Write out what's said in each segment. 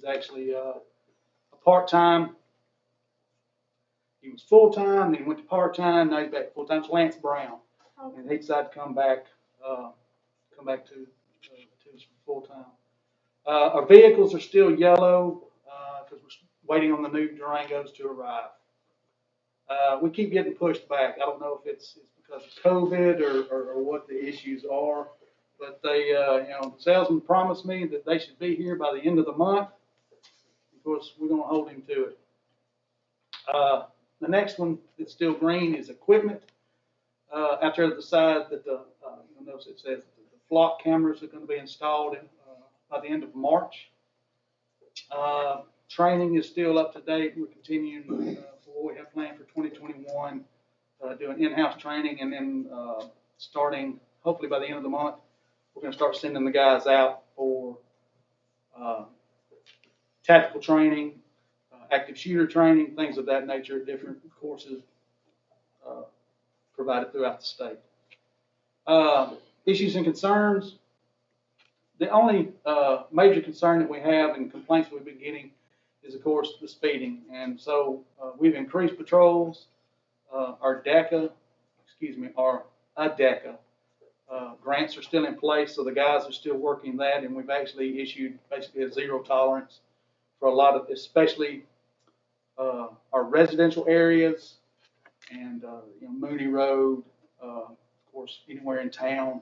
He's actually a part-time. He was full-time, then he went to part-time, now he's back full-time. It's Lance Brown. Okay. And he decided to come back to us full-time. Our vehicles are still yellow because we're waiting on the new Durangos to arrive. We keep getting pushed back. I don't know if it's because of COVID or what the issues are, but they, the salesman promised me that they should be here by the end of the month. Of course, we're going to hold him to it. The next one that's still green is equipment. Out there at the side that you'll notice it says the flock cameras are going to be installed by the end of March. Training is still up to date. We're continuing for what we have planned for 2021, doing in-house training, and then starting hopefully by the end of the month, we're going to start sending the guys out for tactical training, active shooter training, things of that nature, different courses provided throughout the state. Issues and concerns. The only major concern that we have and complaints we've been getting is, of course, the speeding. And so we've increased patrols. Our ADECA grants are still in place, so the guys are still working that, and we've actually issued basically a zero tolerance for a lot of, especially our residential areas and Mooney Road, of course, anywhere in town,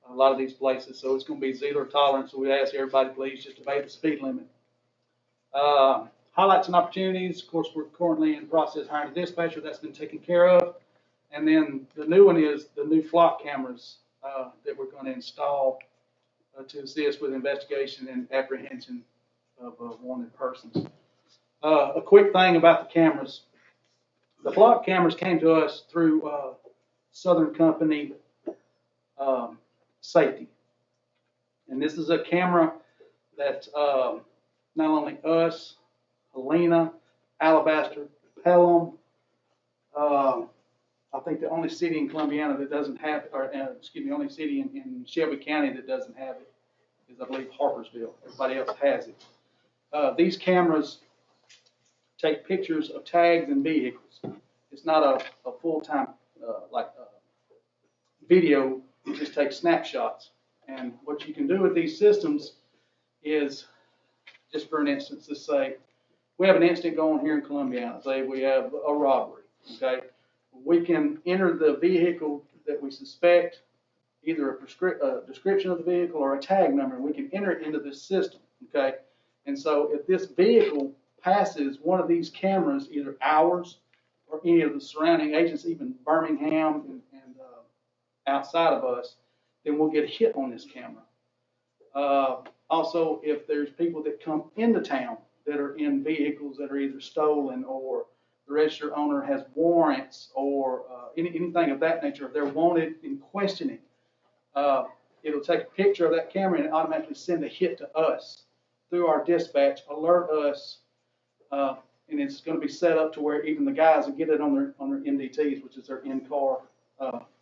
a lot of these places. So it's going to be zero tolerance. So we ask everybody, please, just obey the speed limit. Highlights and opportunities. Of course, we're currently in the process of hiring a dispatcher. That's been taken care of. And then the new one is the new flock cameras that we're going to install to assist with investigation and apprehension of wanted persons. A quick thing about the cameras. The flock cameras came to us through Southern Company Safety. And this is a camera that not only us, Helena, Alabaster, Pelham, I think the only city in Columbiana that doesn't have, only city in Shelby County that doesn't have it is, I believe, Harpersville. Everybody else has it. These cameras take pictures of tags and vehicles. It's not a full-time video. You just take snapshots. And what you can do with these systems is, just for an instance, let's say we have an incident going here in Columbiana. Say we have a robbery. Okay, we can enter the vehicle that we suspect, either a description of the vehicle or a tag number. We can enter it into this system. Okay, and so if this vehicle passes one of these cameras, either ours or any of the surrounding agents, even Birmingham and outside of us, then we'll get a hit on this camera. Also, if there's people that come into town that are in vehicles that are either stolen or the registered owner has warrants or anything of that nature, if they're wanted in questioning, it'll take a picture of that camera and automatically send a hit to us through our dispatch, alert us, and it's going to be set up to where even the guys will get it on their MDTs, which is their in-car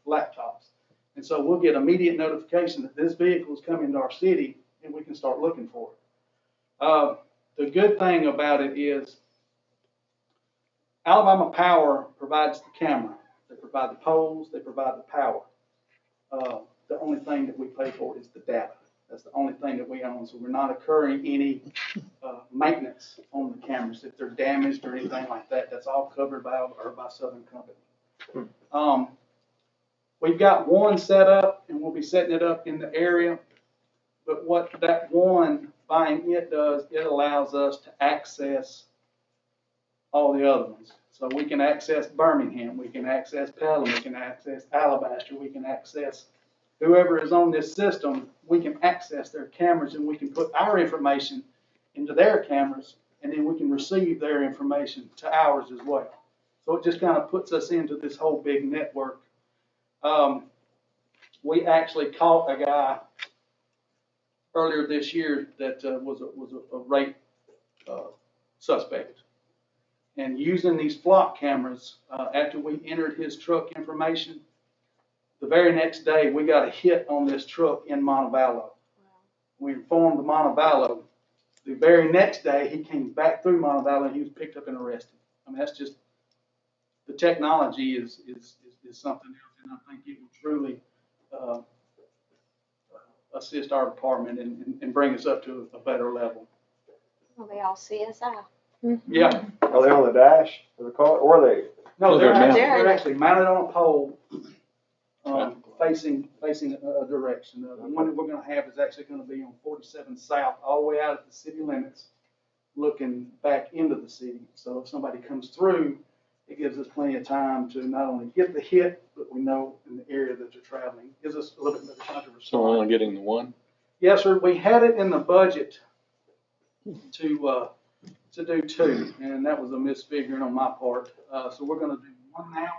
laptops. And so we'll get immediate notification that this vehicle is coming to our city, and we can start looking for it. The good thing about it is Alabama Power provides the camera. They provide the poles. They provide the power. The only thing that we pay for is the data. That's the only thing that we own. So we're not incurring any maintenance on the cameras. If they're damaged or anything like that, that's all covered by Southern Company. We've got one set up, and we'll be setting it up in the area. But what that one, buying it does, it allows us to access all the other ones. So we can access Birmingham, we can access Pelham, we can access Alabaster, we can access whoever is on this system. We can access their cameras, and we can put our information into their cameras, and then we can receive their information to ours as well. So it just kind of puts us into this whole big network. We actually caught a guy earlier this year that was a rape suspect. And using these flock cameras, after we entered his truck information, the very next day we got a hit on this truck in Montevallo. Wow. We informed the Montevallo, The very next day, he came back through Mono Valley and he was picked up and arrested. I mean, that's just, the technology is something else, and I think it will truly, uh, assist our department and bring us up to a better level. Well, they all CSI. Yeah, Are they on the dash of the car, or are they? no, They're mounted. they're actually mounted on a pole, facing a direction. The one that we're gonna have is actually gonna be on 47 South, all the way out at the city limits, looking back into the city. So if somebody comes through, it gives us plenty of time to not only get the hit, but we know in the area that they're traveling. Gives us a little bit better time to respond. So we're only getting the one? Yes, sir, we had it in the budget to do two, and that was a misfiguring on my part. So we're gonna do one now,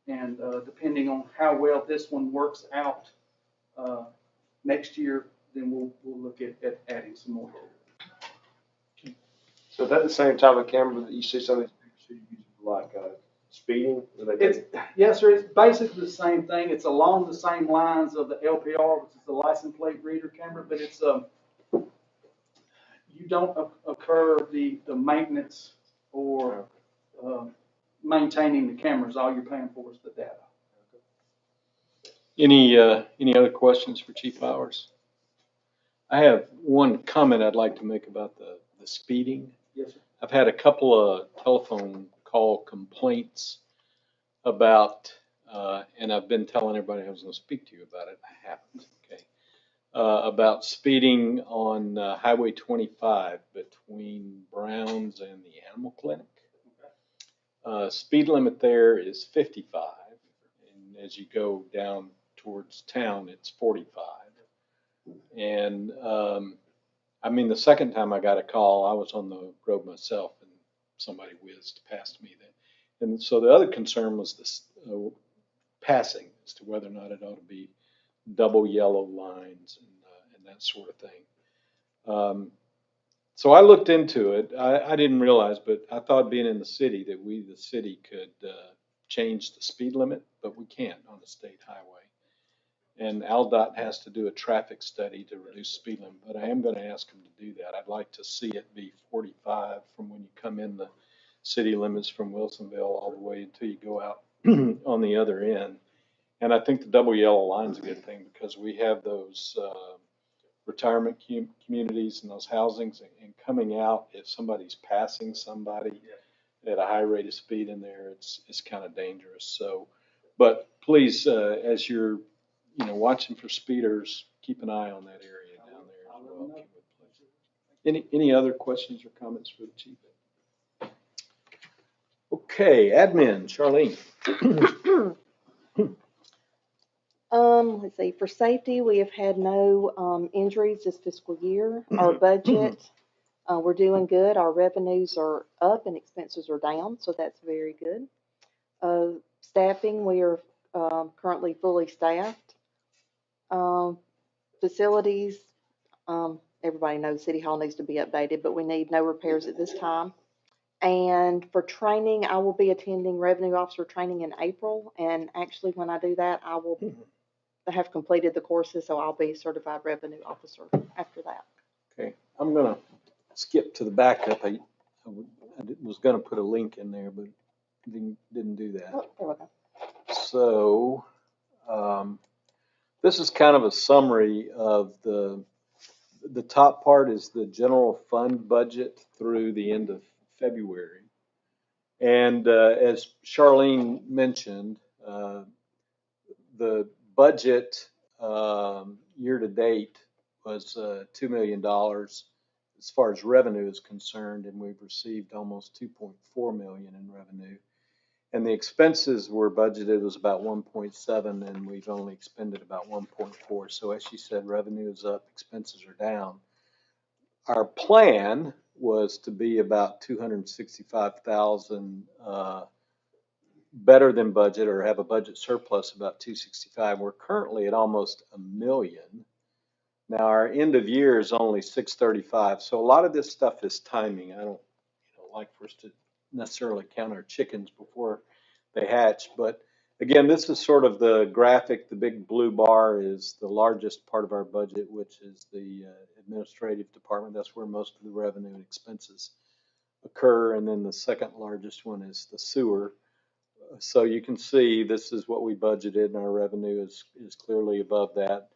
and, depending on how well this one works out, next year, then we'll look at adding some more to it. So is that the same type of camera that you see some of these pictures you use for like speeding? It's, yes, sir, it's basically the same thing. It's along the same lines of the LPR, which is the license plate reader camera, but it's, you don't occur the maintenance or, maintaining the cameras. All you're paying for is the data. Any other questions for Chief Powers? I have one comment I'd like to make about the speeding. Yes, sir. I've had a couple of telephone call complaints about, and I've been telling everybody I was going to speak to you about it. I haven't, okay? About speeding on Highway 25 between Browns and the Animal Clinic. Speed limit there is 55, and as you go down towards town, it's 45. And I mean, the second time I got a call, I was on the road myself, and somebody whizzed past me then. And so the other concern was this passing, as to whether or not it ought to be double yellow lines and that sort of thing. So I looked into it. I didn't realize, but I thought being in the city that we, the city, could change the speed limit, but we can't on the state highway. And AlDOT has to do a traffic study to reduce speed limit, but I am going to ask them to do that. I'd like to see it be 45 from when you come in the city limits from Wilsonville all the way until you go out on the other end. And I think the double yellow line's a good thing because we have those retirement communities and those housings, and coming out, if somebody's passing somebody at a high rate of speed in there, it's kind of dangerous. So, but please, as you're watching for speeders, keep an eye on that area down there as well. Any other questions or comments for the chief? Okay, admin, Charlene. Let's see, for safety, we have had no injuries this fiscal year. Our budget, we're doing good. Our revenues are up and expenses are down, so that's very good. Staffing, we are currently fully staffed. Facilities, everybody knows City Hall needs to be updated, but we need no repairs at this time. And for training, I will be attending revenue officer training in April, and actually when I do that, I will have completed the courses, so I'll be certified revenue officer after that. Okay, I'm gonna skip to the backup. I was gonna put a link in there, but didn't do that. Oh, there we go. So, this is kind of a summary of the top part is the general fund budget through the end of February. And as Charlene mentioned, the budget year to date was $2 million as far as revenue is concerned, and we've received almost $2.4 million in revenue. And the expenses were budgeted was about 1.7, and we've only expended about 1.4. So as she said, revenue is up, expenses are down. Our plan was to be about 265,000 better than budget, or have a budget surplus about 265. We're currently at almost $1 million. Now our end of year is only 635. So a lot of this stuff is timing. I don't like for us to necessarily count our chickens before they hatch, but Again, this is sort of the graphic. The big blue bar is the largest part of our budget, which is the administrative department. That's where most of the revenue and expenses occur. And then the second largest one is the sewer. So you can see this is what we budgeted, and our revenue is clearly above that.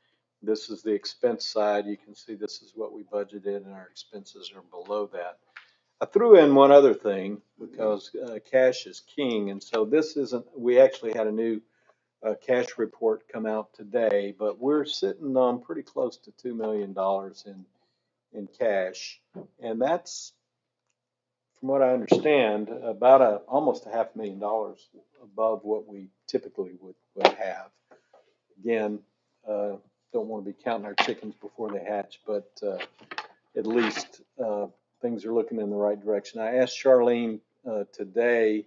This is the expense side. You can see this is what we budgeted, and our expenses are below that. I threw in one other thing because cash is king, and so this isn't. We actually had a new cash report come out today, but we're sitting on pretty close to $2 million in cash, and that's, from what I understand, about almost $500,000 above what we typically would have. Again, don't want to be counting our chickens before they hatch, but at least things are looking in the right direction. I asked Charlene today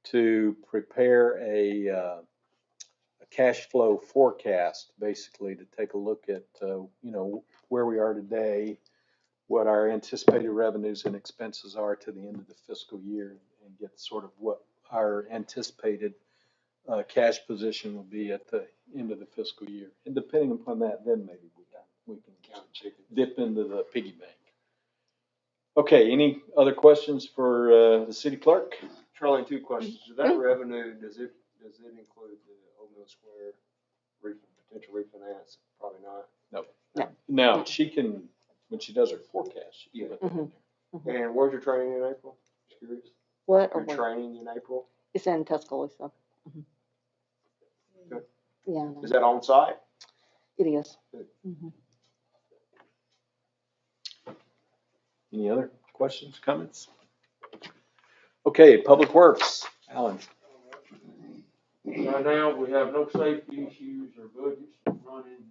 to prepare a cash flow forecast, basically to take a look at where we are today, what our anticipated revenues and expenses are to the end of the fiscal year, and get sort of what our anticipated cash position will be at the end of the fiscal year. And depending upon that, then maybe we can dip into the piggy bank. Okay, any other questions for the city clerk? Charlie, two questions. Does that revenue, does it include the Old Mill Square potential refinance? Probably not. No, she can, when she does her forecast, she can put that in there. And where's your training in April? Just curious. What? Or Your what? training in April? It's in Tuscaloosa. Good. Yeah, I know. Is that on site? It is. Good. Any other questions, comments? Okay, Public Works, Alan. Right now, we have no safety issues or budgets running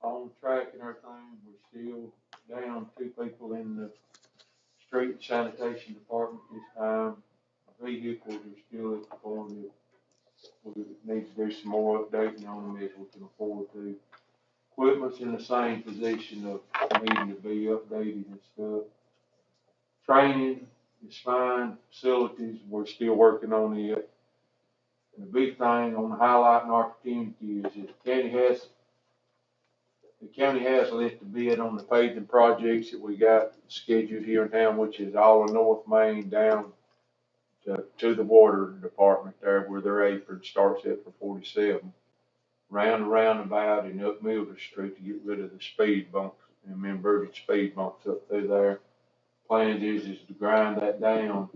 on track and everything. We're still down 2 people in the street sanitation department this time. Vehicles are still at the point that we need to do some more updating on them as we can afford to. Equipment's in the same position of needing to be updated and stuff. Training is fine. Facilities, we're still working on it. And the big thing on highlighting opportunity is that the county has lit the bid on the paving projects that we got scheduled here in town, which is all of North Main down to the water department there where their apron starts at for 47. Round the roundabout and up Mildred Street to get rid of the speed bumps and inverted speed bumps up through there. Plan is to grind that down,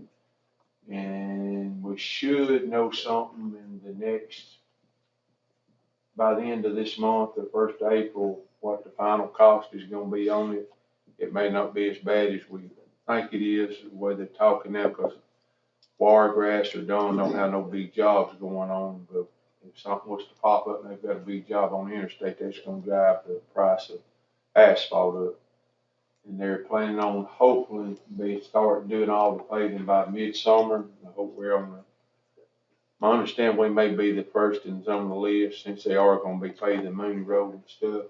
and we should know something in the next, by the end of this month or 1st of April, what the final cost is gonna be on it. It may not be as bad as we think it is, the way they're talking now, because Wiregrass or Dunn don't have no big jobs going on, but if something was to pop up and they've got a big job on the interstate, that's gonna drive the price of asphalt up. And they're planning on hopefully they start doing all the paving by midsummer. I hope we're on the, I understand we may be the first in some of the list since they are gonna be paving Mooney Road and stuff.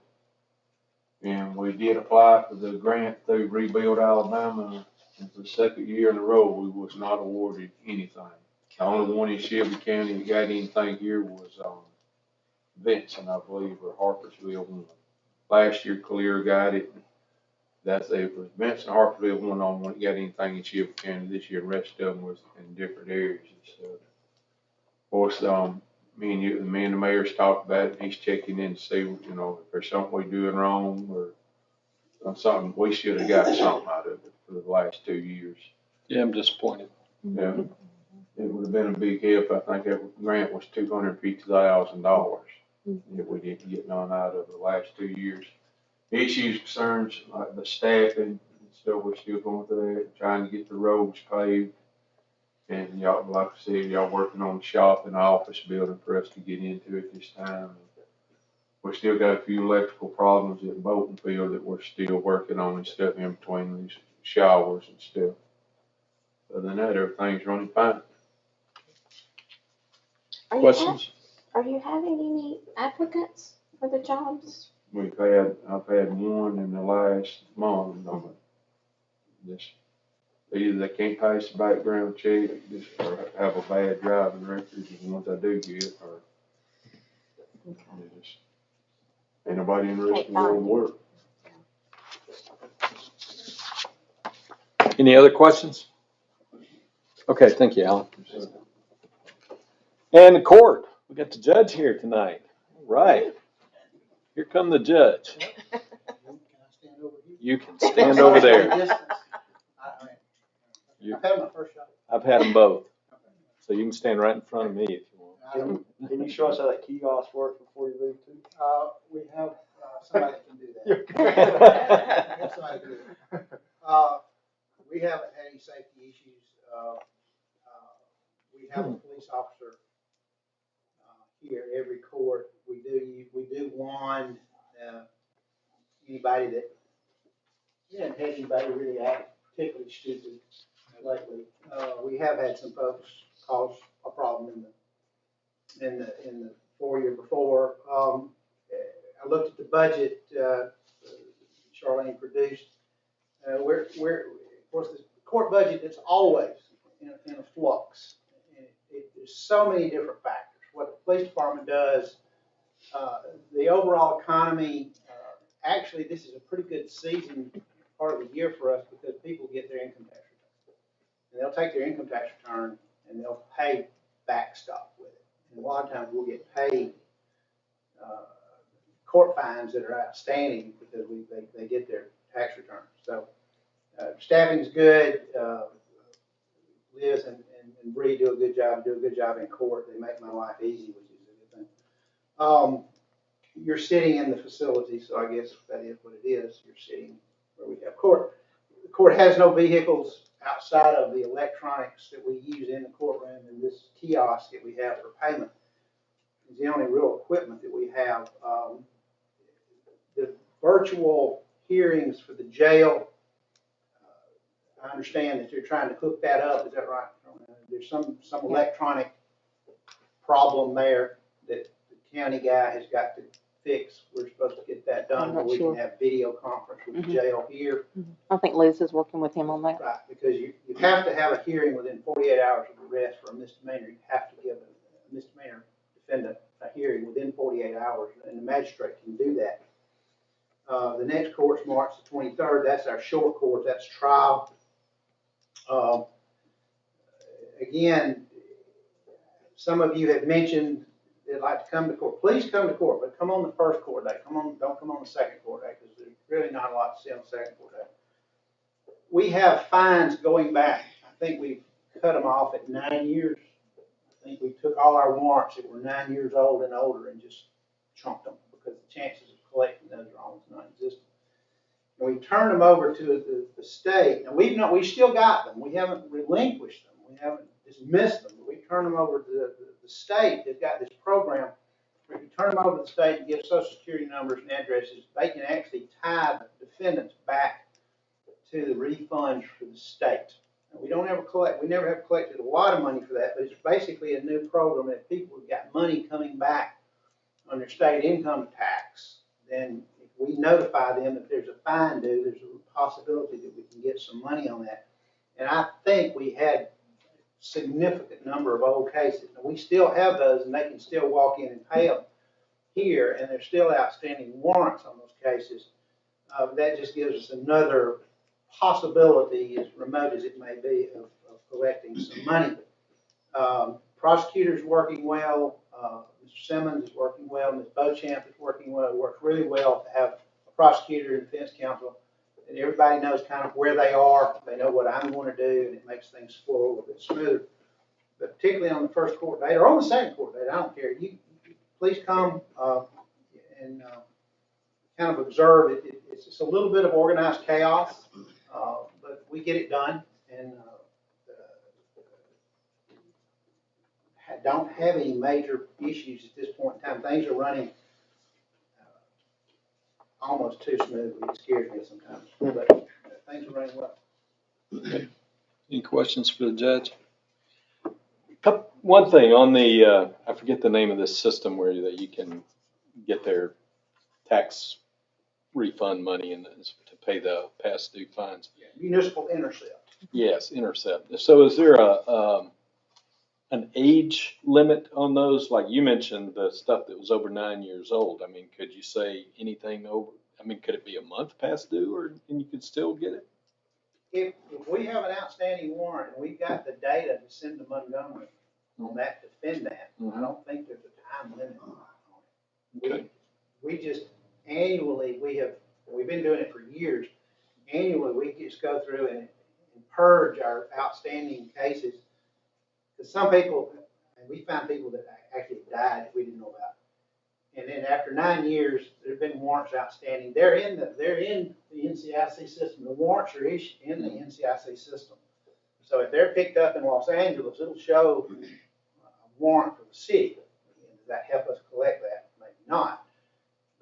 And we did apply for the grant through Rebuild Alabama, and for the 2nd year in a row, we was not awarded anything. The only one in Shelby County that got anything here was, Benson, I believe, or Harpersville one. Last year, Clear got it. It was Benson, Harpersville one on one that got anything in Shelby County this year. The rest of them was in different areas and stuff. Of course, me and the mayor's talked about it, and he's checking in to see, if there's something we're doing wrong or something. We should have got something out of it for the last 2 years. Yeah, I'm disappointed. Yeah. It would have been a big help. I think that grant was $250,000 if we didn't get none out of it the last 2 years. Issues, concerns, like the staffing and stuff, we're still going through that, trying to get the roads paved. And y'all, like I said, y'all working on the shop and office building for us to get into it this time. We still got a few electrical problems at Bolton Field that we're still working on and stuff in between these showers and stuff. Other than that, everything's running fine. Questions? Are you having any applicants for the jobs? I've had one in the last month on it. Either they can't pass the background check, just, or have a bad driving record, the ones I do get, or they just, ain't nobody interested in going to work. Any other questions? Okay, thank you, Alan. And the court, we got the judge here tonight. Right. Here come the judge. You can stand over there. You- I've had my first shot. I've had them both. So you can stand right in front of me if you want. Can you show us how that kiosk works before you leave too? We have, somebody that can do that. We have somebody to do that. We haven't had any safety issues. We have a police officer, here at every court. We do wand, anybody that, we haven't had anybody really act particularly stupid lately. We have had some folks cause a problem in the 4 year before. I looked at the budget, Charlene produced. We're, of course, the court budget is always in a flux. And there's so many different factors. What the police department does, the overall economy, actually, this is a pretty good season, part of the year for us, because people get their income tax return. And they'll take their income tax return and they'll pay backstop with it. And a lot of times we'll get paid court fines that are outstanding because they get their tax returns. So staffing's good. Liz and Bree do a good job in court. They make my life easy, which is a good thing. You're sitting in the facility, so I guess that is what it is. You're sitting where we have court. The court has no vehicles outside of the electronics that we use in the courtroom, and this kiosk that we have for payment is the only real equipment that we have. The virtual hearings for the jail, I understand that you're trying to hook that up. Is that right? There's some electronic problem there that the county guy has got to fix. We're supposed to get that done, I'm where not we sure. can have video conference with the jail here. I think Liz is working with him on that. Right, because you have to have a hearing within 48 hours of arrest for a misdemeanor. You have to give a misdemeanor defendant a hearing within 48 hours, and the magistrate can do that. The next court's March the 23rd. That's our short court. That's trial. Again, some of you have mentioned they'd like to come to court. Please come to court, but come on the first court day. Don't come on the second court day, because there's really not a lot to see on the second court day. We have fines going back. I think we've cut them off at 9 years. I think we took all our warrants that were 9 years old and older and just chunked them, because the chances of collecting those are almost non-existent. And we turned them over to the state. And we still got them. We haven't relinquished them. We haven't dismissed them. But we turned them over to the state. They've got this program where if you turn them over to the state and give social security numbers and addresses, they can actually tie the defendants back to the refunds for the state. And we don't ever collect. We never have collected a lot of money for that, but it's basically a new program that people have got money coming back on their state income tax. Then if we notify them that there's a fine due, there's a possibility that we can get some money on that. And I think we had a significant number of old cases. And we still have those, and they can still walk in and pay them here, and there's still outstanding warrants on those cases. That just gives us another possibility, as remote as it may be, of collecting some money. Prosecutor's working well. Mr. Simmons is working well. Ms. Beauchamp is working well. It works really well to have a prosecutor and defense counsel, and everybody knows kind of where they are. They know what I'm going to do, and it makes things flow a little bit smoother. But particularly on the first court date, or on the second court date, I don't care. You please come and kind of observe it. It's just a little bit of organized chaos, but we get it done, and don't have any major issues at this point in time. Things are running almost too smoothly. It scares me sometimes, but things are running well. Okay. Any questions for the judge? One thing on the, I forget the name of this system where that you can get their tax refund money and to pay the past due fines. Municipal intercept. Yes, intercept. So is there an age limit on those? Like you mentioned, the stuff that was over 9 years old. I mean, could you say anything over, I mean, could it be a month past due and you could still get it? If we have an outstanding warrant and we've got the data to send to Montgomery on that, defend that, I don't think there's a time limit on it. Okay. We just annually, we've been doing it for years. Annually, we just go through and purge our outstanding cases. Because some people, and we found people that actually died that we didn't know about. And then after 9 years, there've been warrants outstanding. They're in the NCIC system. The warrants are issued in the NCIC system. So if they're picked up in Los Angeles, it'll show a warrant for the city. Does that help us collect that? Maybe not.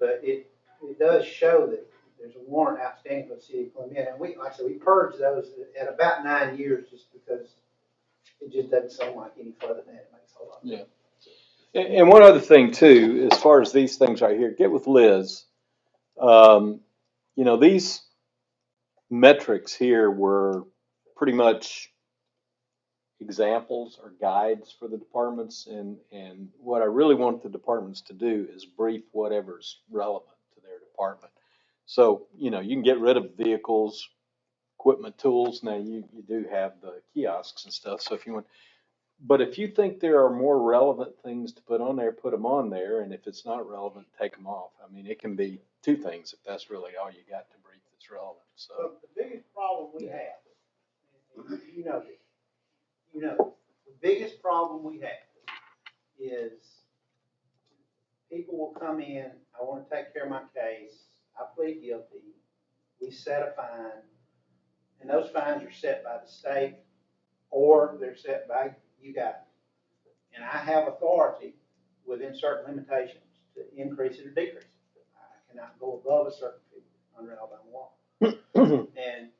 But it does show that there's a warrant outstanding for the city of Columbia. And we, like I said, we purge those at about 9 years just because it just doesn't seem like any further than that. It makes a whole lot of sense. And one other thing too, as far as these things right here, get with Liz. You know, these metrics here were pretty much examples or guides for the departments. And what I really want the departments to do is brief whatever's relevant to their department. So, you know, you can get rid of vehicles, equipment, tools. Now you do have the kiosks and stuff. So if you want, but if you think there are more relevant things to put on there, put them on there. And if it's not relevant, take them off. I mean, it can be two things if that's really all you got to brief that's relevant. So But the biggest problem we have, and you know this, the biggest problem we have is people will come in, I want to take care of my case, I plead guilty, we set a fine, and those fines are set by the state or they're set by you guys. And I have authority within certain limitations to increase it or decrease it. I cannot go above a certain figure under Alabama law. And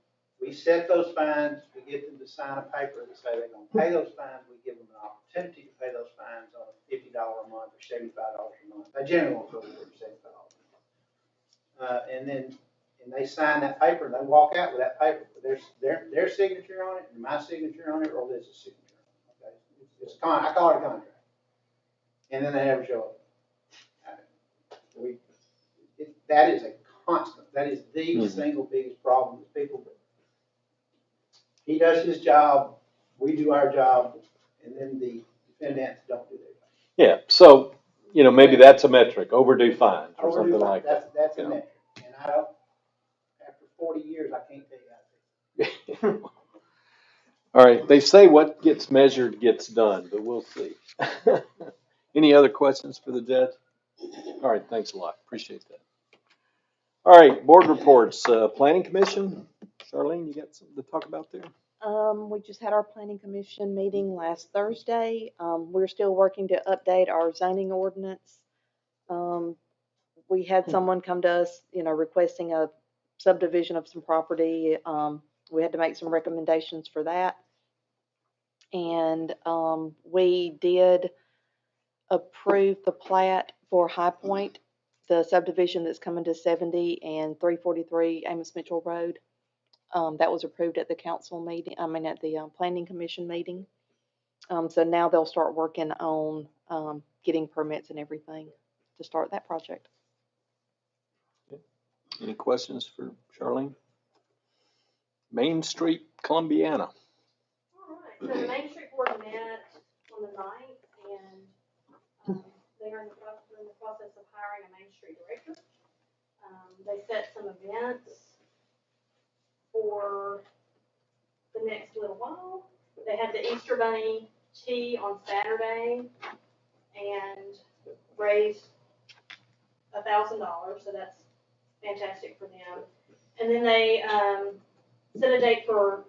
we set those fines, we get them to sign a paper that say they're gonna pay those fines, we give them an opportunity to pay those fines on a $50 a month or $75 a month. I generally won't go over $75 a month. And they sign that paper and they walk out with that paper. There's their signature on it and my signature on it or Liz's signature on it. Okay? I call it a contract. And then they never show up. That is a constant. That is the single biggest problem with people. He does his job, we do our job, and then the defendants don't do their job. yeah, so, you know, maybe that's a metric, overdue fines or something like that. That's a Yeah. metric. And I don't, after 40 years, I can't tell you how to do it. All right, they say what gets measured gets done, but we'll see. Any other questions for the judge? All right, thanks a lot. Appreciate that. All right, board reports. Planning Commission. Charlene, you got something to talk about there? We just had our planning commission meeting last Thursday. We're still working to update our zoning ordinance. We had someone come to us, you know, requesting a subdivision of some property. We had to make some recommendations for that. And, we did approve the plat for High Point, the subdivision that's coming to 70 and 343 Amos Mitchell Road. That was approved at the council meeting, at the planning commission meeting. So now they'll start working on getting permits and everything to start that project. Any questions for Charlene? Main Street, Columbiana. All right, so the Main Street Board met on the 9th, and they are in the process of hiring a Main Street director. They set some events for the next little while. They had the Easter Bunny tea on Saturday and raised $1,000, so that's fantastic for them. And then they set a date for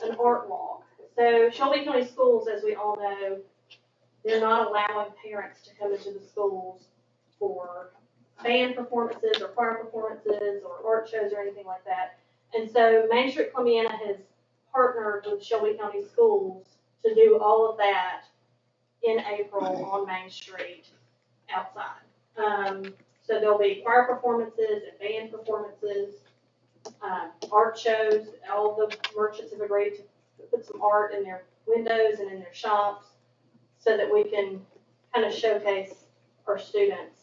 an art walk. So Shelby County Schools, as we all know, they're not allowing parents to come into the schools for band performances or choir performances or art shows or anything like that. And so Main Street Columbiana has partnered with Shelby County Schools to do all of that in April on Main Street outside. So there'll be choir performances and band performances, art shows. All the merchants have agreed to put some art in their windows and in their shops so that we can kind of showcase our students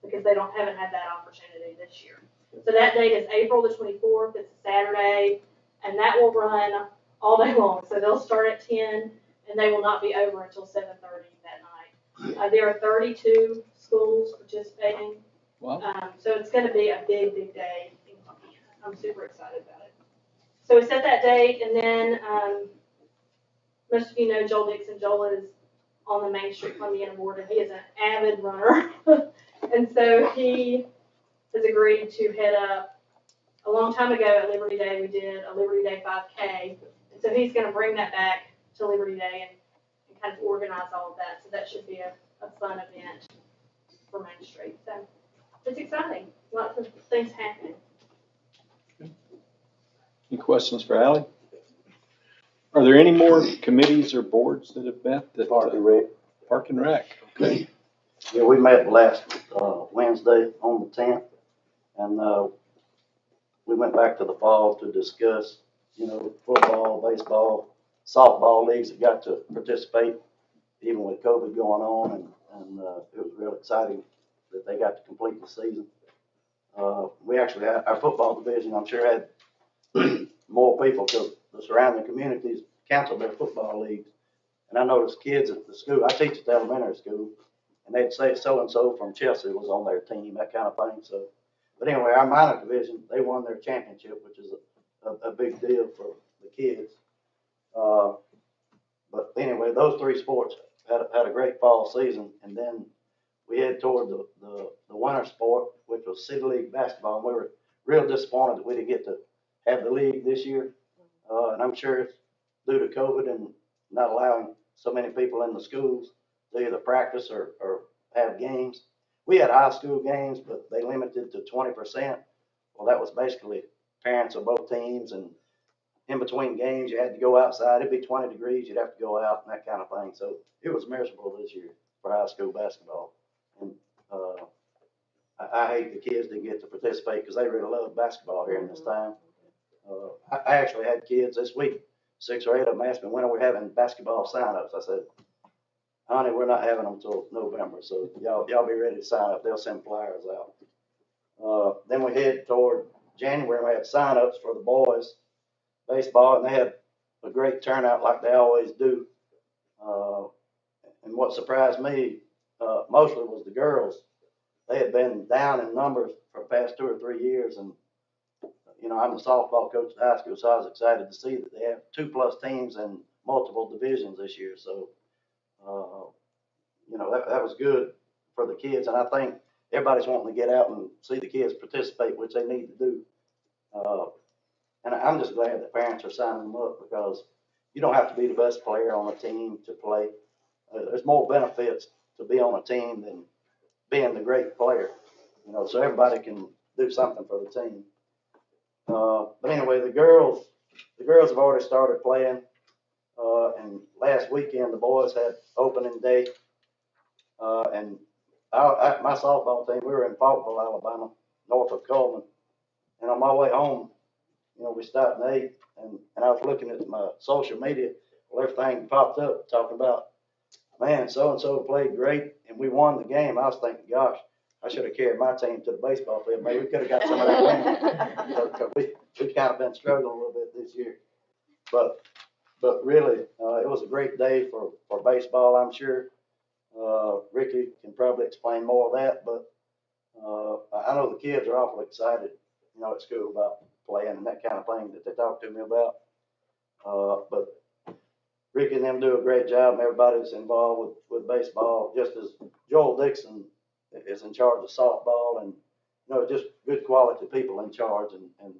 because they haven't had that opportunity this year. So that date is April the 24th. It's a Saturday, and that will run all day long. So they'll start at 10, and they will not be over until 7:30 that night. There are 32 schools participating. Wow. So it's going to be a big, big day. I'm super excited about it. So we set that date, and then most of you know Joel Dixon. Joel is on the Main Street Columbiana board, and he is an avid runner. And so he has agreed to head up. A long time ago at Liberty Day, we did a Liberty Day 5K. And so he's going to bring that back to Liberty Day and kind of organize all of that. So that should be a fun event for Main Street. So it's exciting. Lots of things happening. Any questions for Ally? Are there any more committees or boards that have met? Park and Rec. Park and Rec, okay. Yeah, we met last, Wednesday on the 10th, and, we went back to the fall to discuss, football, baseball, softball leagues that got to participate, even with COVID going on, and it was real exciting that they got to complete the season. We actually had, our football division, I'm sure, had more people because the surrounding communities canceled their football leagues. And I noticed kids at the school, I teach at the elementary school, and they'd say so-and-so from Chelsea was on their team, that kind of thing. So, but anyway, our minor division, they won their championship, which is a big deal for the kids. But anyway, those three sports had a great fall season, and then we head toward the winter sport, which was City League basketball, and we were real disappointed that we didn't get to have the league this year. And I'm sure it's due to COVID and not allowing so many people in the schools to either practice or have games. We had high school games, but they limited to 20%. Well, that was basically parents of both teams, and in between games, you had to go outside. It'd be 20 degrees, you'd have to go out and that kind of thing. So it was miserable this year for high school basketball. And I hate the kids didn't get to participate because they really love basketball here in this town. I actually had kids this week, 6 or 8 of them asked me, when are we having basketball sign-ups? I said, honey, we're not having them until November, so y'all be ready to sign up. They'll send flyers out. Then we head toward January. We had sign-ups for the boys baseball, and they had a great turnout like they always do. And what surprised me mostly was the girls. They had been down in numbers for the past 2 or 3 years, and I'm the softball coach at high school, so I was excited to see that they have 2+ teams in multiple divisions this year. So, that was good for the kids, and I think everybody's wanting to get out and see the kids participate, which they need to do. And I'm just glad that parents are signing them up because you don't have to be the best player on a team to play. There's more benefits to be on a team than being the great player, so everybody can do something for the team. But anyway, the girls have already started playing, and last weekend the boys had opening day, and my softball team, we were in Faulkville, Alabama, north of Coleman, and on my way home, we stopped and ate, and I was looking at my social media, well, everything popped up talking about, man, so-and-so played great, and we won the game. I was thinking, gosh, I should have carried my team to the baseball field. Maybe we could have got some of that win. We've kind of been struggling a little bit this year. But really, it was a great day for baseball, I'm sure. Ricky can probably explain more of that, but I know the kids are awfully excited, at school about playing and that kind of thing that they talk to me about. But Ricky and them do a great job, and everybody's involved with baseball, just as Joel Dixon is in charge of softball, and just good quality people in charge and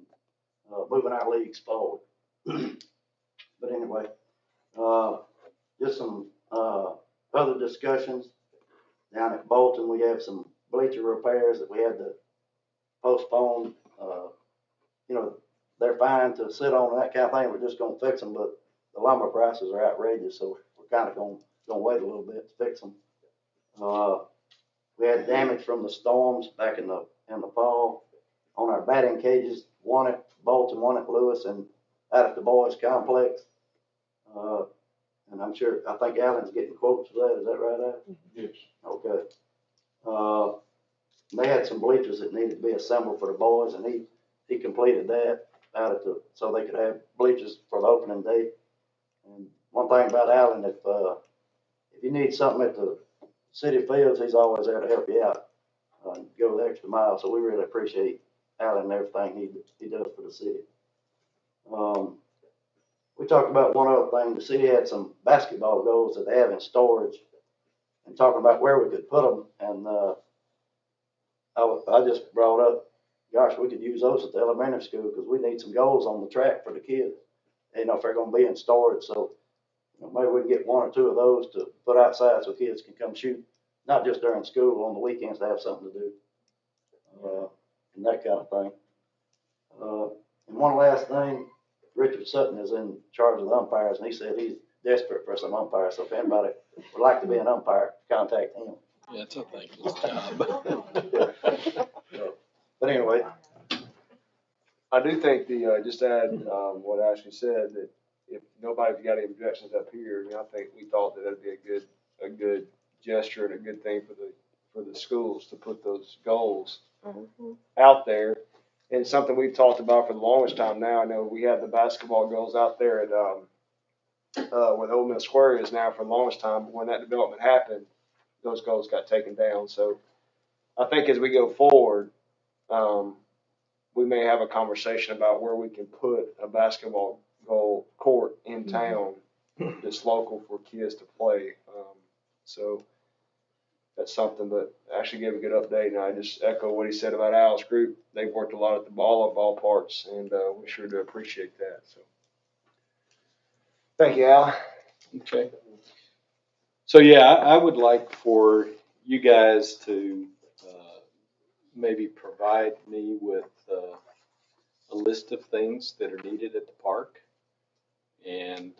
moving our leagues forward. But anyway, just some other discussions down at Bolton. We have some bleacher repairs that we had to postpone. They're fine to sit on and that kind of thing. We're just going to fix them, but the lumber prices are outrageous, so we're kind of going to wait a little bit to fix them. We had damage from the storms back in the fall on our batting cages, one at Bolton, one at Lewis, and out at the boys complex. And I think Alan's getting quotes for that, is that right, Alan? Yes. Okay. They had some bleachers that needed to be assembled for the boys, and he completed that so they could have bleachers for the opening day. And one thing about Alan, if you need something at the city fields, he's always there to help you out, go the extra mile. So we really appreciate Alan and everything he does for the city. We talked about one other thing. The city had some basketball goals that they have in storage, and talking about where we could put them. And I just brought up, gosh, we could use those at the elementary school because we need some goals on the track for the kids. If they're going to be in storage, so maybe we can get one or two of those to put outside so kids can come shoot, not just during school, on the weekends to have something to do, and that kind of thing. And one last thing, Richard Sutton is in charge of the umpires, and he said he's desperate for some umpires. So if anybody would like to be an umpire, contact him. Yeah, it's a thankless job. But anyway, I do think just to add, what Ashley said, that if nobody's got any objections up here, I think we thought that that'd be a good gesture and a good thing for the schools to put those goals out there. And something we've talked about for the longest time now. I know we have the basketball goals out there at where the Old Mill Square is now for the longest time, but when that development happened, those goals got taken down. So I think as we go forward, we may have a conversation about where we can put a basketball goal court in town that's local for kids to play. So that's something, but actually gave a good update, and I just echo what he said about Al's group. They've worked a lot at the ballparks, and we sure do appreciate that. So thank you, Al. Okay. So yeah, I would like for you guys to maybe provide me with a list of things that are needed at the park. And,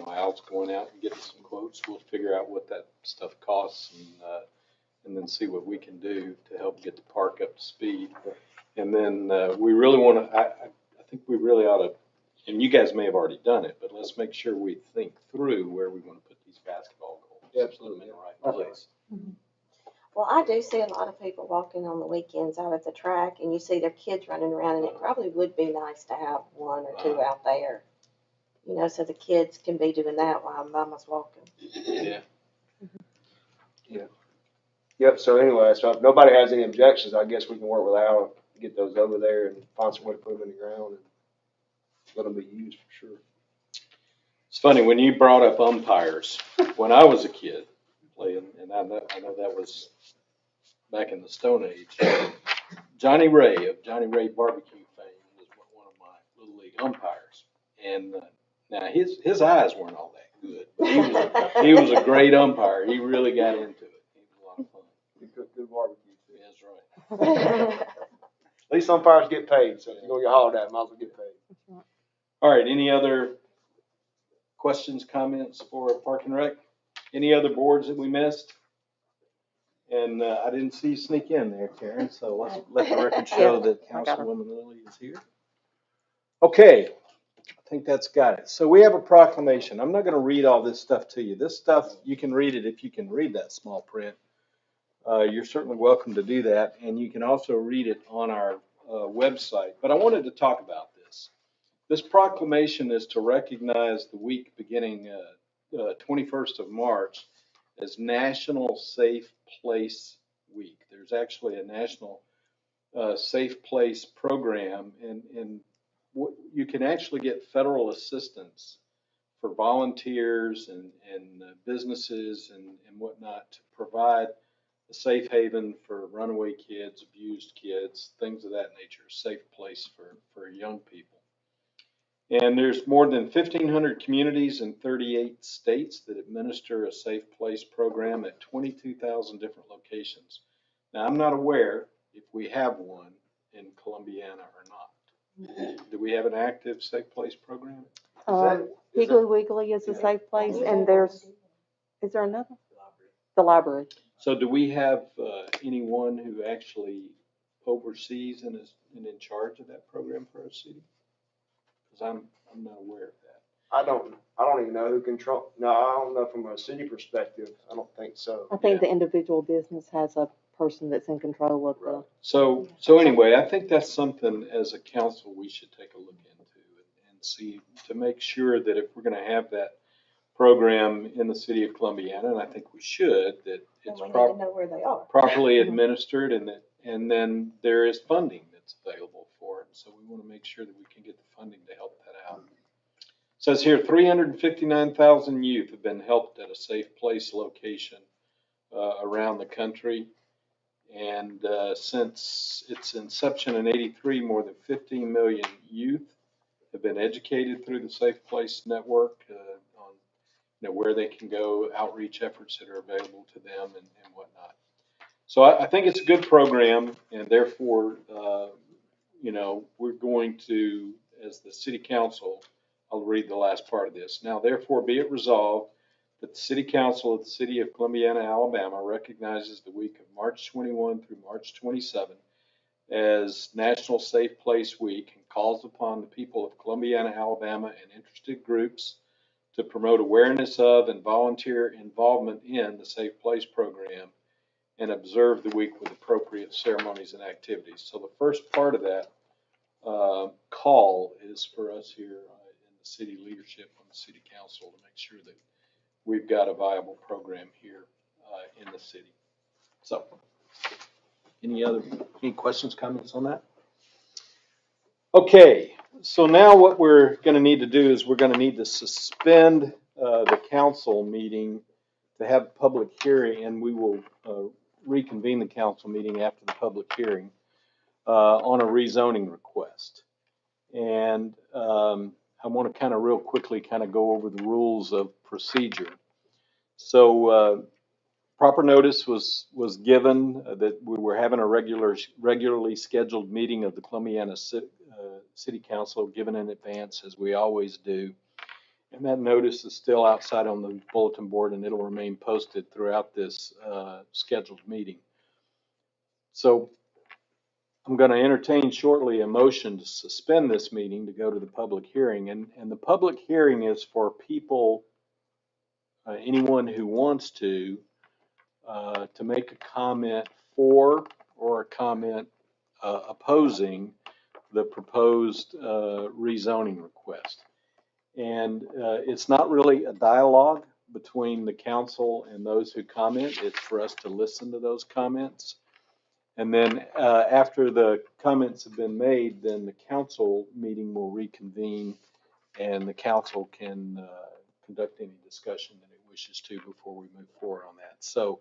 Al's going out and getting some quotes. We'll figure out what that stuff costs and then see what we can do to help get the park up to speed. And then we really want to, I think we really ought to, and you guys may have already done it, but let's make sure we think through where we want to put these basketball goals. Yeah, absolutely. In the right place. Well, I do see a lot of people walking on the weekends out at the track, and you see their kids running around, and it probably would be nice to have one or two out there, so the kids can be doing that while mama's walking. Yeah. Yep. So anyway, so if nobody has any objections, I guess we can work with Al to get those over there and find some way to put them in the ground and let them be used for sure. It's funny, when you brought up umpires, when I was a kid playing, and I know that was back in the Stone Age, Johnny Ray of Johnny Ray Barbecue fame was one of my Little League umpires. And now his eyes weren't all that good, but he was a great umpire. He really got into it. He was a lot of fun. He cooked good barbecue too. Yeah, that's right. At least umpires get paid, so if you're gonna get hollered at, might as well get paid. All right, any other questions, comments for Park and Rec? Any other boards that we missed? And I didn't see you sneak in there, Karen, so let's let the record show that I got her. Councilwoman Lilly is here. Okay, I think that's got it. So we have a proclamation. I'm not going to read all this stuff to you. This stuff, you can read it if you can read that small print. You're certainly welcome to do that, and you can also read it on our website. But I wanted to talk about this. This proclamation is to recognize the week beginning 21st of March as National Safe Place Week. There's actually a National Safe Place program, and you can actually get federal assistance for volunteers and businesses and whatnot to provide a safe haven for runaway kids, abused kids, things of that nature, a safe place for young people. And there's more than 1,500 communities in 38 states that administer a safe place program at 22,000 different locations. Now, I'm not aware if we have one in Columbiana or not. Do we have an active safe place program? Piggly Wiggly is a safe place, and is there another? The library. So do we have anyone who actually oversees and is in charge of that program for our city? Because I'm not aware of that. I don't even know who control, no, I don't know from a city perspective, I don't think so. I think Yeah. the individual business has a person that's in control of the. Right. So anyway, I think that's something as a council we should take a look into and see to make sure that if we're going to have that program in the city of Columbiana, and I think we should, that And it's we need to know where they are. properly Mhm. administered and then there is funding that's available for it. So we want to make sure that we can get the funding to help that out. It says here 359,000 youth have been helped at a safe place location around the country. And since its inception in '83, more than 15 million youth have been educated through the Safe Place Network on where they can go, outreach efforts that are available to them and whatnot. So I think it's a good program, and therefore, we're going to, as the city council, I'll read the last part of this. Now, therefore, be it resolved that the City Council of the City of Columbiana, Alabama recognizes the week of March 21 through March 27 as National Safe Place Week and calls upon the people of Columbiana, Alabama and interested groups to promote awareness of and volunteer involvement in the Safe Place program and observe the week with appropriate ceremonies and activities. So the first part of that call is for us here in the city leadership and the city council to make sure that we've got a viable program here in the city. So, any questions, comments on that? Okay, so now what we're going to need to do is we're going to need to suspend the council meeting to have a public hearing, and we will reconvene the council meeting after the public hearing on a rezoning request. And I want to kind of real quickly kind of go over the rules of procedure. So proper notice was given that we were having a regularly scheduled meeting of the Columbiana City Council, given in advance as we always do. And that notice is still outside on the bulletin board, and it'll remain posted throughout this scheduled meeting. So I'm going to entertain shortly a motion to suspend this meeting to go to the public hearing. And the public hearing is for people, anyone who wants to make a comment for or a comment opposing the proposed rezoning request. And it's not really a dialogue between the council and those who comment. It's for us to listen to those comments. And then after the comments have been made, then the council meeting will reconvene and the council can conduct any discussion that it wishes to before we move forward on that. So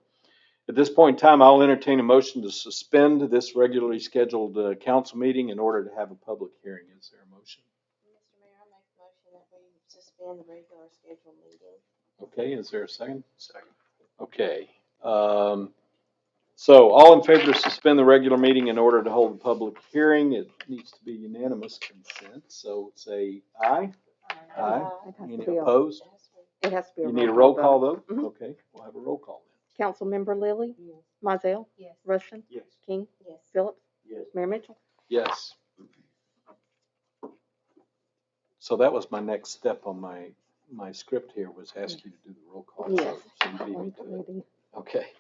at this point in time, I'll entertain a motion to suspend this regularly scheduled council meeting in order to have a public hearing. Is there a motion? Mr. Mayor, I make a motion that we suspend the regular scheduled meeting. Okay, is there a second? Second. Okay. So all in favor to suspend the regular meeting in order to hold a public hearing, it needs to be unanimous consent. So say aye. Aye. It has to Any be a- opposed? It has to be a You need a roll roll call vote. vote? Mhm. Okay, we'll have a roll call then. Councilmember Lilly, Yes. Mizell, Yes. Rushton, Yes. King, Yes. Phillips, Yes. Mayor Mitchell. Yes. So that was my next step on my script here, was ask you to do the roll call. Yes. So you beat me to it. Committee. Okay.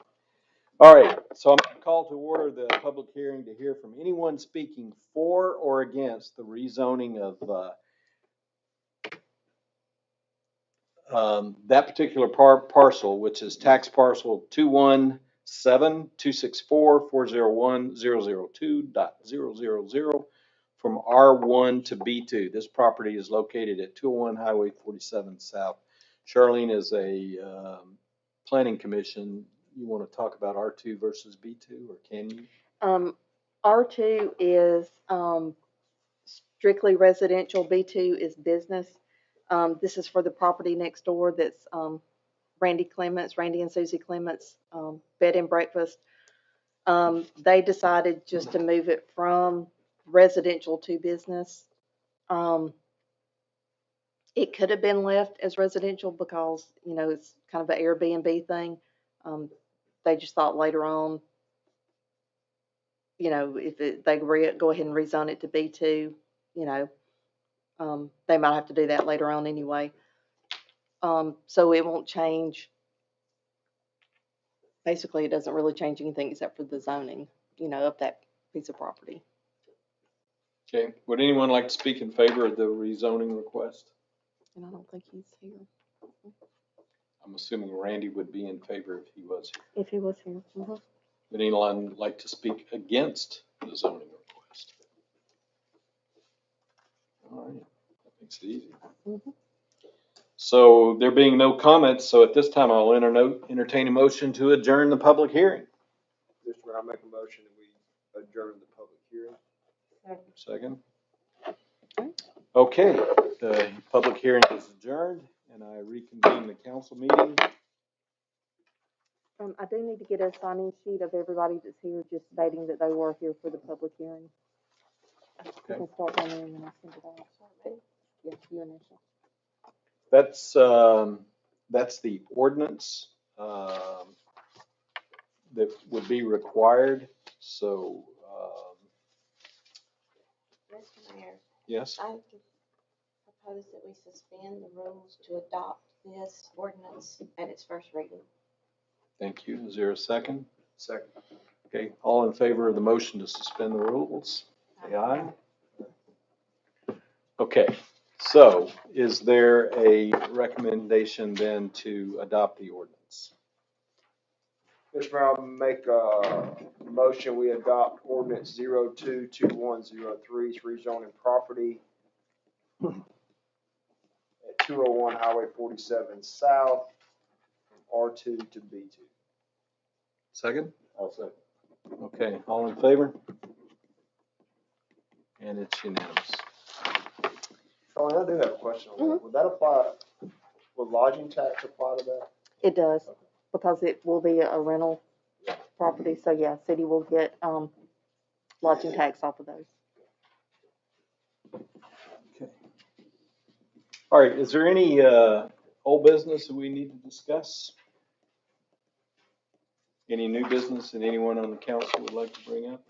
All right, so I'm going to call to order the public hearing to hear from anyone speaking for or against the rezoning of that particular parcel, which is tax parcel 217-264-401-002.000 from R1 to B2. This property is located at 201 Highway 47 South. Charlene is a planning commission. You want to talk about R2 versus B2, or can you? R2 is strictly residential, B2 is business. This is for the property next door that's Randy and Susie Clements, bed and breakfast. They decided just to move it from residential to business. It could have been left as residential because, it's kind of an Airbnb thing. they just thought later on, you know, if they go ahead and rezone it to B2, you know, they might have to do that later on anyway. So it won't change. Basically, it doesn't really change anything except for the zoning, you know, of that piece of property. Okay, would anyone like to speak in favor of the rezoning request? And I don't think he's here. I'm assuming Randy would be in favor if he was here. If he was here. Mhm. Would anyone like to speak against the zoning request? All right, that makes it easy. Mhm. So there being no comments, so at this time I'll entertain a motion to adjourn the public hearing. Mr. Mayor, I make a motion that we adjourn the public hearing. Second. Okay, the public hearing is adjourned and I reconvene the council meeting. I do need to get a sign-in sheet of everybody that's here, just stating that they were here for the public hearing. You can start on there and then I'll send it out. Yeah, you initial. That's the ordinance, that would be required, so, Mr. Mayor, yes, I propose that we suspend the rules to adopt this ordinance at its first reading. thank you. Is there a second? Second. Okay, all in favor of the motion to suspend the rules, say aye. Okay, so is there a recommendation then to adopt the ordinance? Mr. Mayor, I'll make a motion, we adopt ordinance 022103, it's rezoning property at 201 Highway 47 South, from R2 to B2. Second? I'll second. Okay, all in favor? And it's unanimous. Charlie, I do have a question on that. Would that apply, would lodging tax apply to that? It does, because it will be a rental property, so yeah, city will get, lodging tax off of those. Okay. All right, is there any old business that we need to discuss? Any new business that anyone on the council would like to bring up?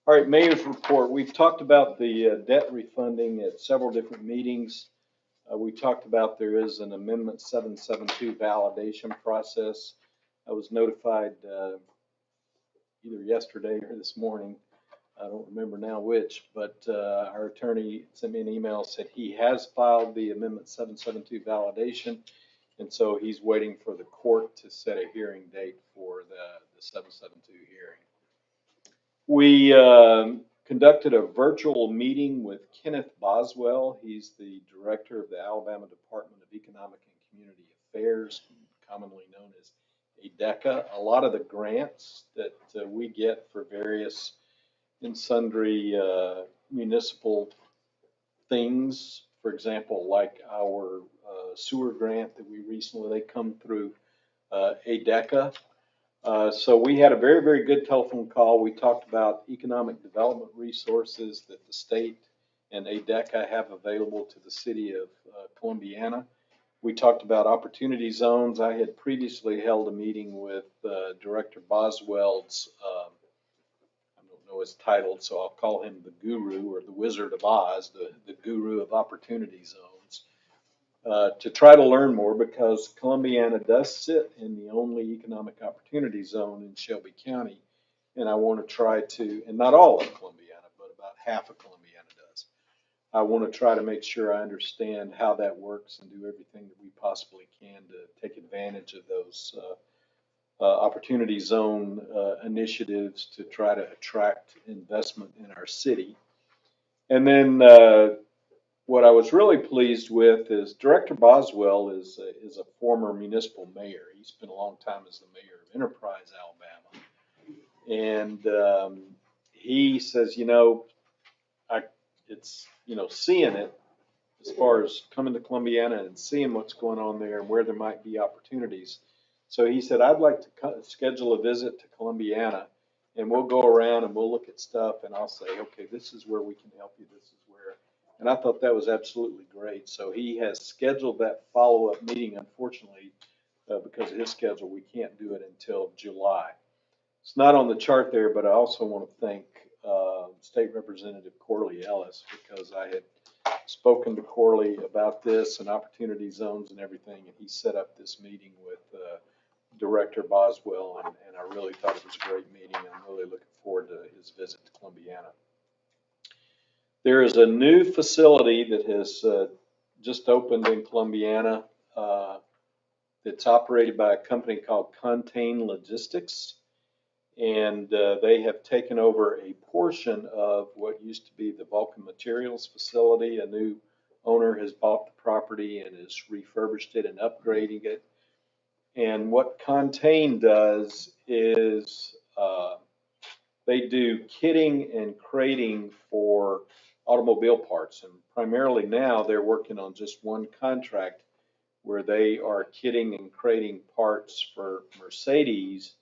All right, mayor's report. We've talked about the debt refunding at several different meetings. We talked about there is an amendment 772 validation process. I was notified either yesterday or this morning. I don't remember now which, but our attorney sent me an email, said he has filed the amendment 772 validation. And so he's waiting for the court to set a hearing date for the 772 hearing. We conducted a virtual meeting with Kenneth Boswell. He's the director of the Alabama Department of Economic and Community Affairs, commonly known as ADECA. A lot of the grants that we get for various and sundry municipal things, for example, like our sewer grant that we recently, they come through ADECA. So we had a very, very good telephone call. We talked about economic development resources that the state and ADECA have available to the city of Columbiana. We talked about opportunity zones. I had previously held a meeting with Director Boswell's, I don't know his title, so I'll call him the guru or the Wizard of Oz, the guru of opportunity zones. To try to learn more, because Columbiana does sit in the only economic opportunity zone in Shelby County. And I want to try to, and not all of Columbiana, but about half of Columbiana does. I want to try to make sure I understand how that works and do everything that we possibly can to take advantage of those opportunity zone initiatives to try to attract investment in our city. And then what I was really pleased with is Director Boswell is a former municipal mayor. He spent a long time as the mayor of Enterprise, Alabama. And he says, it's, seeing it as far as coming to Columbiana and seeing what's going on there and where there might be opportunities. So he said, I'd like to schedule a visit to Columbiana, and we'll go around and we'll look at stuff, and I'll say, okay, this is where we can help you. This is where. And I thought that was absolutely great. So he has scheduled that follow-up meeting. Unfortunately, because of his schedule, we can't do it until July. It's not on the chart there, but I also want to thank State Representative Corley Ellis, because I had spoken to Corley about this and opportunity zones and everything, and he set up this meeting with Director Boswell, and I really thought it was a great meeting. I'm really looking forward to his visit to Columbiana. There is a new facility that has just opened in Columbiana. It's operated by a company called Contain Logistics, and they have taken over a portion of what used to be the Vulcan Materials facility. A new owner has bought the property and has refurbished it and upgrading it. And what Contain does is they do kitting and crating for automobile parts. And primarily now they're working on just one contract where they are kitting and crating parts for Mercedes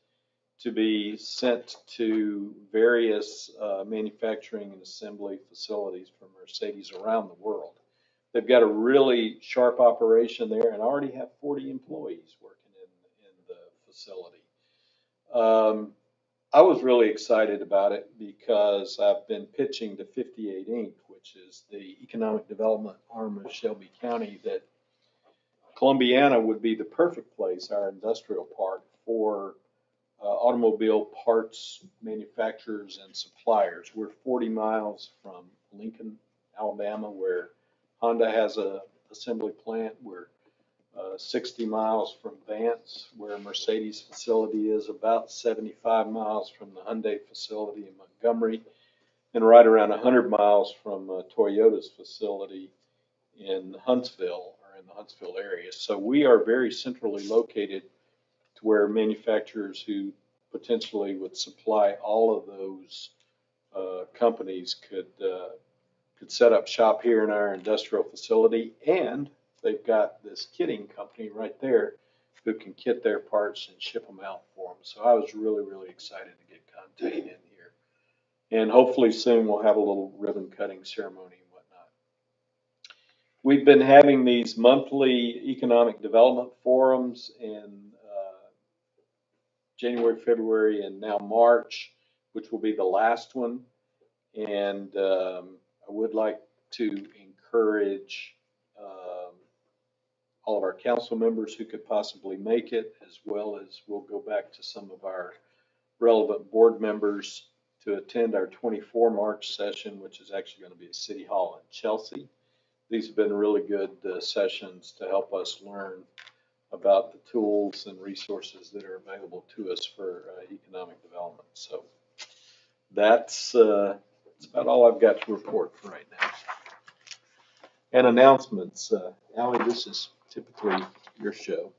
to be sent to various manufacturing and assembly facilities for Mercedes around the world. They've got a really sharp operation there and already have 40 employees working in the facility. I was really excited about it because I've been pitching to 58 Inc., which is the economic development arm of Shelby County, that Columbiana would be the perfect place, our industrial park, for automobile parts manufacturers and suppliers. We're 40 miles from Lincoln, Alabama, where Honda has a assembly plant. We're 60 miles from Vance, where Mercedes facility is, about 75 miles from the Hyundai facility in Montgomery, and right around 100 miles from Toyota's facility in Huntsville, or in the Huntsville area. So we are very centrally located to where manufacturers who potentially would supply all of those companies could set up shop here in our industrial facility. And they've got this kitting company right there who can kit their parts and ship them out for them. So I was really, really excited to get Contain in here. And hopefully soon we'll have a little ribbon cutting ceremony and whatnot. We've been having these monthly economic development forums in January, February, and now March, which will be the last one. And I would like to encourage all of our council members who could possibly make it, as well as we'll go back to some of our relevant board members to attend our 24 March session, which is actually going to be at City Hall in Chelsea. These have been really good sessions to help us learn about the tools and resources that are available to us for economic development. So that's about all I've got to report for right now. And announcements. Allie, this is typically your show.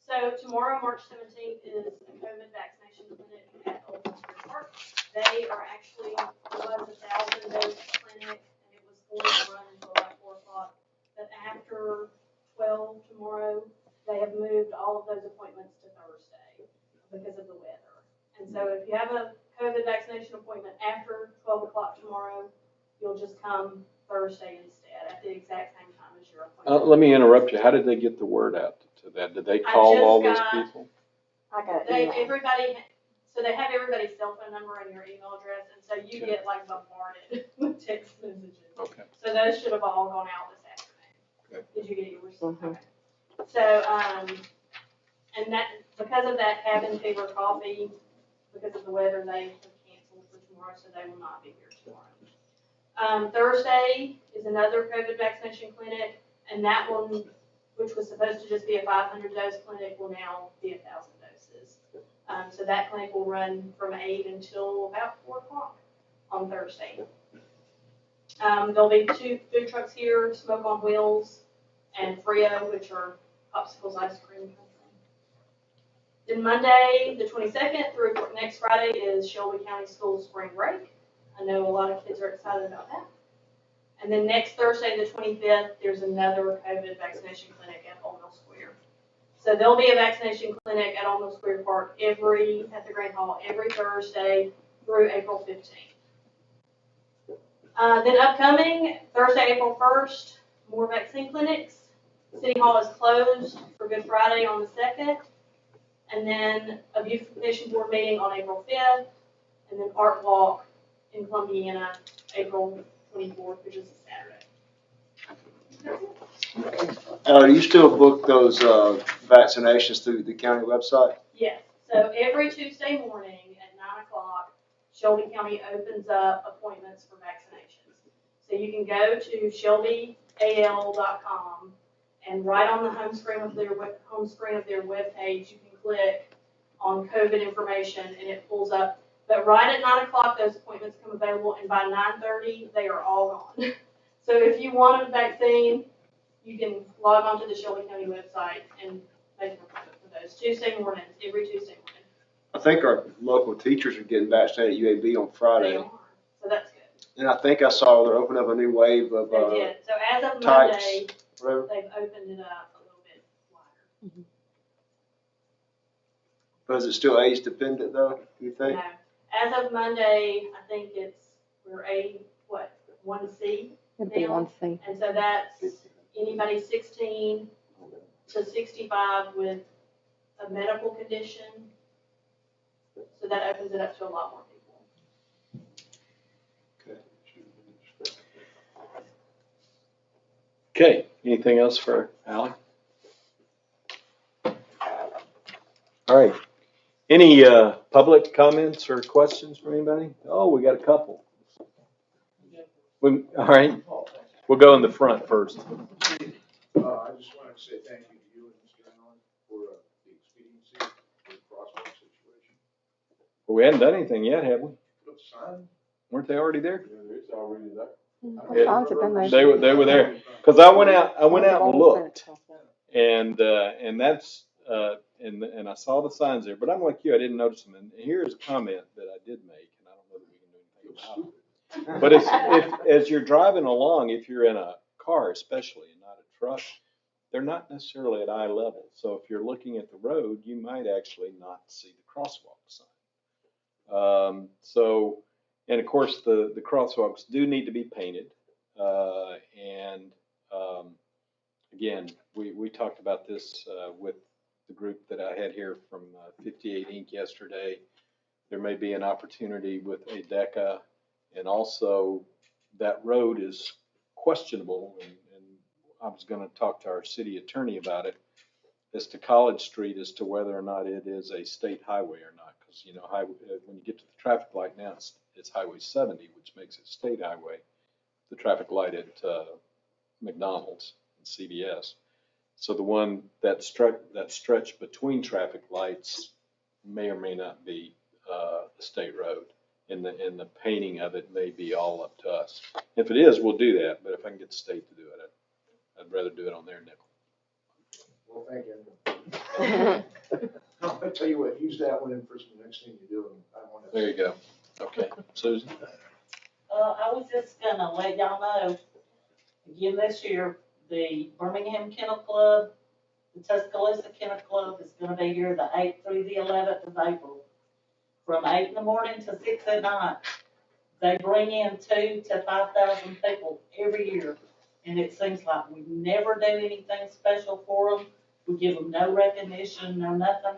So tomorrow, March 17th, is a COVID vaccination clinic at Old Spring Park. They are actually, it was a 1,000-dose clinic, and it was going to run until about 4 o'clock. But after 12 tomorrow, they have moved all of those appointments to Thursday because of the weather. And so if you have a COVID vaccination appointment after 12 o'clock tomorrow, you'll just come Thursday instead at the exact same time as your appointment. Let me interrupt you. How did they get the word out to that? Did they call all those people? I got They, email. everybody, so they have everybody's cell phone number and your email address, and so you Okay. get like bombarded with text messages. Okay. So those should have all gone out this afternoon. Okay. Did you get yours? Mhm. Okay. So, and that, because of that cabin fever coffee, because of the weather, they have canceled for tomorrow, so they will not be here tomorrow. Thursday is another COVID vaccination clinic, and that one, which was supposed to just be a 500 dose clinic, will now be 1,000 doses. So that clinic will run from 8 until about 4 o'clock on Thursday. There'll be 2 food trucks here, Smoke on Wheels and Frio, which are Popsicles Ice Cream Company. Then Monday, the 22nd through next Friday is Shelby County Schools spring break. I know a lot of kids are excited about that. And then next Thursday, the 25th, there's another COVID vaccination clinic at Old Mill Square. So there'll be a vaccination clinic at Old Mill Square Park at the Grand Hall every Thursday through April 15th. Then upcoming, Thursday, April 1st, more vaccine clinics. City Hall is closed for Good Friday on the 2nd. And then a beautification board meeting on April 5th. And then art walk in Columbiana, April 24th, which is a Saturday. Do you still book those, vaccinations through the county website? Yes, so every Tuesday morning at 9 o'clock, Shelby County opens up appointments for vaccinations. So you can go to shelbyal.com and right on the home screen of their webpage, you can click on COVID information and it pulls up. But right at 9 o'clock, those appointments come available, and by 9:30, they are all gone. So if you want a vaccine, you can log on to the Shelby County website and make an appointment for those Tuesday mornings, every Tuesday morning. I think our local teachers are getting vaccinated at UAB on They Friday. are, so that's good. And I think I saw they're opening up a new wave of, They did. So as of types. Monday, whatever. they've opened it up a little bit wider. But is it still age dependent though, do you think? No. As of Monday, I think we're 1C. It'd be 1C. And so that's anybody 16 to 65 with a medical condition. So that opens it up to a lot more people. Okay, anything else for Ally? All right, any public comments or questions from anybody? Oh, we got a couple. All right, we'll go in the front first. I just wanted to say thank you to you and Mr. Allen for the expediency of the crosswalk situation. Well, we hadn't done anything yet, have we? Put the sign. Weren't they already there? Yeah, it's already there. The signs have been there. They were there. Cause I went out and looked, and that's, and I saw the signs there, but I'm like you, I didn't notice them. And here's a comment that I did make, and I don't know that we can do anything about it. But if as you're driving along, if you're in a car especially, and not a truck, they're not necessarily at eye level. So if you're looking at the road, you might actually not see the crosswalk sign. And of course, the crosswalks do need to be painted. Again, we talked about this with the group that I had here from 58 Inc. yesterday. There may be an opportunity with ADECA, and also that road is questionable, and I was going to talk to our city attorney about it as to College Street as to whether or not it is a state highway or not, because when you get to the traffic light now, it's Highway 70, which makes it state highway. The traffic light at McDonald's and CVS. So the one that stretch between traffic lights may or may not be a state road, and the painting of it may be all up to us. If it is, we'll do that. But if I can get the state to do it, I'd rather do it on their nickel. Well, thank you. I'll tell you what, use that one in for the next thing you do. There you go. Okay, Susan. I was just gonna let y'all know, again this year, the Birmingham Kennel Club, the Tuscaloosa Kennel Club is gonna be here the 8th through the 11th of April. From 8 in the morning to 6 at night. They bring in 2,000 to 5,000 people every year. And it seems like we never do anything special for them. We give them no recognition, no nothing.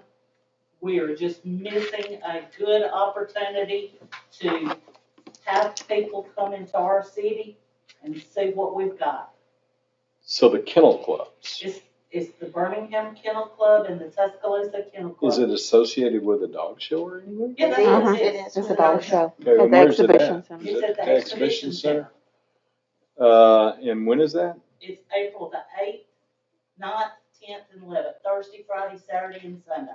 We are just missing a good opportunity to have people come into our city and see what we've got. So the kennel clubs. It's the Birmingham Kennel Club and the Tuscaloosa Kennel Club. Is it associated with a dog show or anything? Yeah, Mhm. it is. It's a dog show Okay, at and the where's it exhibition at? center. Is It's it at the the exhibition exhibition center? And when is that? It's April the 8th, 9th, 10th, and 11th, Thursday, Friday, Saturday, and Sunday.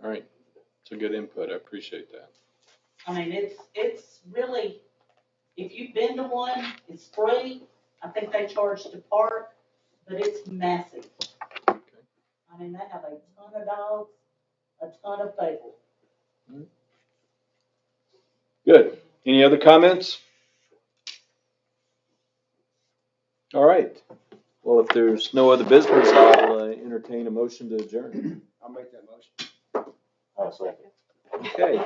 All right, it's a good input. I appreciate that. I mean, it's really, if you've been to one, it's free. I think they charge to park, but it's massive. I mean, they have a ton of dogs, a ton of people. Good. Any other comments? All right. Well, if there's no other business, I'll entertain a motion to adjourn. I'll make that motion. I'll second. Okay.